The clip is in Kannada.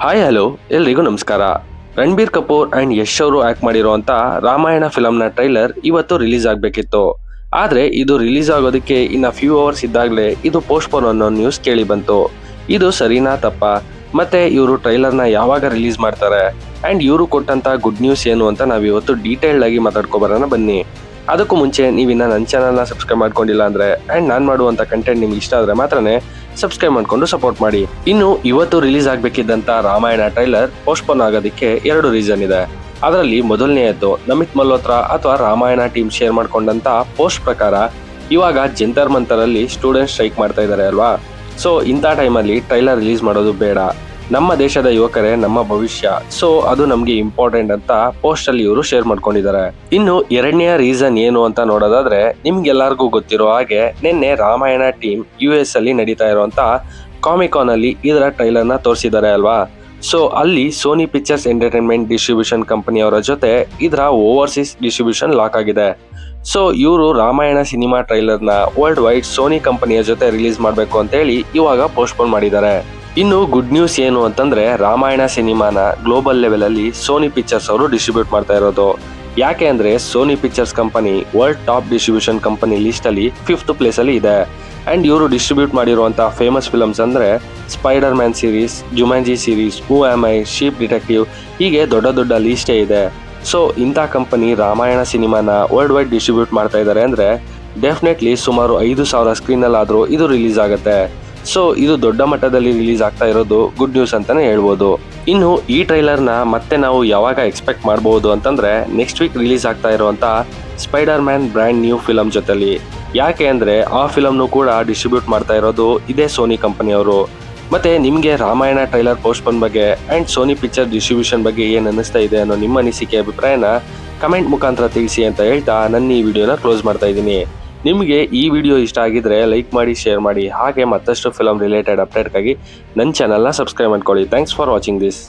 ಹಾಯ್ ಹಲೋ ಎಲ್ರಿಗೂ ನಮಸ್ಕಾರ. ರಣಬೀರ್ ಕಪೂರ್ ಅಂಡ್ ಯಶ್ ಅವರು ಆಕ್ಟ್ ಮಾಡಿರುವಂತ ರಾಮಾಯಣ ಫಿಲಂನ ಟ್ರೈಲರ್ ಇವತ್ತು ರಿಲೀಸ್ ಆಗಬೇಕಿತ್ತು. ಆದ್ರೆ ಇದು ರಿಲೀಸ್ ಆಗೋದಕ್ಕೆ ಇನ್ನ ಫ್ಯೂ ಅವರ್ಸ್ ಇದ್ದಾಗಲೇ ಇದು ಪೋಸ್ಟ್ಪೋನ್ ಅನ್ನೋ ನ್ಯೂಸ್ ಕೇಳಿ ಬಂತು. ಇದು ಸರಿನಾ ತಪ್ಪಾ? ಮತ್ತೆ ಇವರು ಟ್ರೈಲರ್ನ ಯಾವಾಗ ರಿಲೀಸ್ ಮಾಡ್ತಾರೆ ಅಂಡ್ ಇವರು ಕೊಟ್ಟಂತ ಗುಡ್ ನ್ಯೂಸ್ ಏನು ಅಂತ ನಾವಿವತ್ತು ಡೀಟೇಲ್ಡ್ ಆಗಿ ಮಾತಾಡ್ಕೊ ಬರೋಣ ಬನ್ನಿ. ಅದಕ್ಕೂ ಮುಂಚೆ ನೀವಿನ್ನ ನನ್ನ ಚಾನಲ್ನ ಸಬ್ಸ್ಕ್ರೈಬ್ ಮಾಡ್ಕೊಂಡಿಲ್ಲ ಅಂದ್ರೆ ಅಂಡ್ ನಾನು ಮಾಡುವಂತ ಕಂಟೆಂಟ್ ನಿಮ್ಗೆ ಇಷ್ಟ ಆದ್ರೆ ಮಾತ್ರನೇ ಸಬ್ಸ್ಕ್ರೈಬ್ ಮಾಡ್ಕೊಂಡು ಸಪೋರ್ಟ್ ಮಾಡಿ. ಇನ್ನು ಇವತ್ತು ರಿಲೀಸ್ ಆಗಬೇಕಿದ್ದಂತ ರಾಮಾಯಣ ಟ್ರೈಲರ್ ಪೋಸ್ಟ್ಪೋನ್ ಆಗೋದಕ್ಕೆ 2 ರೀಸನ್ ಇದೆ. ಅದರಲ್ಲಿ ಮೊದಲನೆಯದ್ದು ನಮಿತ್ ಮಲ್ಹೋತ್ರಾ ಅಥವಾ ರಾಮಾಯಣ ಟೀಮ್ ಶೇರ್ ಮಾಡ್ಕೊಂಡಂತ ಪೋಸ್ಟ್ ಪ್ರಕಾರ ಇವಾಗ ಜಂತರ್ ಮಂತರಲ್ಲಿ ಸ್ಟೂಡೆಂಟ್ ಸ್ಟ್ರೈಕ್ ಮಾಡ್ತಾ ಇದ್ದಾರೆ ಅಲ್ವಾ. ಸೊ ಇಂಥ ಟೈಮಲ್ಲಿ ಟ್ರೈಲರ್ ರಿಲೀಸ್ ಮಾಡೋದು ಬೇಡ, ನಮ್ಮ ದೇಶದ ಯುವಕರೇ ನಮ್ಮ ಭವಿಷ್ಯ, ಸೊ ಅದು ನಮ್ಗೆ ಇಂಪಾರ್ಟೆಂಟ್ ಅಂತ ಪೋಸ್ಟ್ ಅಲ್ಲಿ ಇವರು ಶೇರ್ ಮಾಡ್ಕೊಂಡಿದ್ದಾರೆ. ಇನ್ನು ಎರಡನೆಯ ರೀಸನ್ ಏನು ಅಂತ ನೋಡೋದಾದ್ರೆ ನಿಮ್ಗೆಲ್ಲರಿಗೂ ಗೊತ್ತಿರೋ ಹಾಗೆ ನಿನ್ನೆ ರಾಮಾಯಣ ಟೀಮ್ US ಅಲ್ಲಿ ನಡೀತಾ ಇರುವಂತ ಕಾಮಿಕಾನ್ ಅಲ್ಲಿ ಇದರ ಟ್ರೈಲರ್ ನ ತೋರಿಸಿದ್ದಾರೆ ಅಲ್ವಾ. ಸೊ ಅಲ್ಲಿ Sony pictures entertainment distribution company ಅವರ ಜೊತೆ ಇದರ ಓವರ್ಸೀಸ್ ಡಿಸ್ಟ್ರಿಬ್ಯೂಷನ್ ಲಾಕ್ ಆಗಿದೆ. ಸೊ ಇವರು ರಾಮಾಯಣ ಸಿನಿಮಾ ಟ್ರೈಲರ್ ನ ವರ್ಲ್ಡ್ ವೈಡ್ ಸೋನಿ ಕಂಪನಿಯ ಜೊತೆ ರಿಲೀಸ್ ಮಾಡಬೇಕು ಅಂತ ಹೇಳಿ ಇವಾಗ ಪೋಸ್ಟ್ಪೋನ್ ಮಾಡಿದ್ದಾರೆ. ಇನ್ನು ಗುಡ್ ನ್ಯೂಸ್ ಏನು ಅಂತಂದ್ರೆ ರಾಮಾಯಣ ಸಿನಿಮಾನ ಗ್ಲೋಬಲ್ ಲೆವೆಲ್ ಅಲ್ಲಿ ಸೋನಿ ಪಿಕ್ಚರ್ಸ್ ಅವರು ಡಿಸ್ಟ್ರಿಬ್ಯೂಟ್ ಮಾಡ್ತಾ ಇರೋದು. ಯಾಕೆ ಅಂದ್ರೆ Sony Pictures company world top distribution company list ಅಲ್ಲಿ 5th ಪ್ಲೇಸ್ ಅಲ್ಲಿ ಇದೆ. ಅಂಡ್ ಇವರು ಡಿಸ್ಟ್ರಿಬ್ಯೂಟ್ ಮಾಡಿರುವಂತಹ ಫೇಮಸ್ ಫಿಲ್ಮ್ಸ್ ಅಂದ್ರೆ Spider Man series, Jumanji series, Who Am I, Sheep Detective, ಹೀಗೆ ದೊಡ್ಡ ದೊಡ್ಡ ಲಿಸ್ಟೇ ಇದೆ. ಸೊ ಇಂಥ ಕಂಪನಿ ರಾಮಾಯಣ ಸಿನಿಮಾನ ವರ್ಲ್ಡ್ ವೈಡ್ ಡಿಸ್ಟ್ರಿಬ್ಯೂಟ್ ಮಾಡ್ತಾ ಇದ್ದಾರೆ ಅಂದ್ರೆ ಡೆಫಿನೆಟ್ಲಿ ಸುಮಾರು 5,000 ಸ್ಕ್ರೀನ್ ಅಲ್ಲಾದ್ರೂ ಇದು ರಿಲೀಸ್ ಆಗುತ್ತೆ. ಸೊ ಇದು ದೊಡ್ಡ ಮಟ್ಟದಲ್ಲಿ ರಿಲೀಸ್ ಆಗ್ತಾ ಇರೋದು ಗುಡ್ ನ್ಯೂಸ್ ಅಂತಾನೆ ಹೇಳ್ಬೋದು. ಇನ್ನು ಈ ಟ್ರೈಲರ್ನ ಮತ್ತೆ ನಾವು ಯಾವಾಗ ಎಕ್ಸ್ಪೆಕ್ಟ್ ಮಾಡಬಹುದು ಅಂತಂದ್ರೆ ನೆಕ್ಸ್ಟ್ ವೀಕ್ ರಿಲೀಸ್ ಆಗ್ತಾ ಇರುವಂತ spider man brand new film ಜೊತೆಲಿ. ಯಾಕೆ ಅಂದ್ರೆ ಆ ಫಿಲಮ್ನು ಕೂಡ ಡಿಸ್ಟ್ರಿಬ್ಯೂಟ್ ಮಾಡ್ತಾ ಇರೋದು ಇದೇ ಸೋನಿ ಕಂಪನಿಯವರು. ಮತ್ತೆ ನಿಮಗೆ ರಾಮಾಯಣ ಟ್ರೈಲರ್ ಪೋಸ್ಟ್ಪೋನ್ ಬಗ್ಗೆ ಅಂಡ್ ಸೋನಿ ಪಿಕ್ಚರ್ ಡಿಸ್ಟ್ರಿಬ್ಯೂಷನ್ ಬಗ್ಗೆ ಏನ್ ಅನ್ನಿಸ್ತಾ ಇದೆ ಅನ್ನೋ ನಿಮ್ಮ ಅನಿಸಿಕೆ ಅಭಿಪ್ರಾಯನ ಕಮೆಂಟ್ ಮುಖಾಂತರ ತಿಳಿಸಿ ಅಂತ ಹೇಳ್ತಾ ನನ್ನ ಈ ವಿಡಿಯೋನ ಕ್ಲೋಸ್ ಮಾಡ್ತಾ ಇದ್ದೀನಿ. ನಿಮಗೆ ಈ ವಿಡಿಯೋ ಇಷ್ಟ ಆಗಿದ್ರೆ ಲೈಕ್ ಮಾಡಿ, ಶೇರ್ ಮಾಡಿ, ಹಾಗೆ ಮತ್ತಷ್ಟು ಫಿಲಮ್ ರಿಲೇಟೆಡ್ ಅಪ್ಡೇಟ್ಗಾಗಿ ನನ್ನ ಚಾನಲ್ನ ಸಬ್ಸ್ಕ್ರೈಬ್ ಮಾಡ್ಕೊಳ್ಳಿ. Thanks for watching this.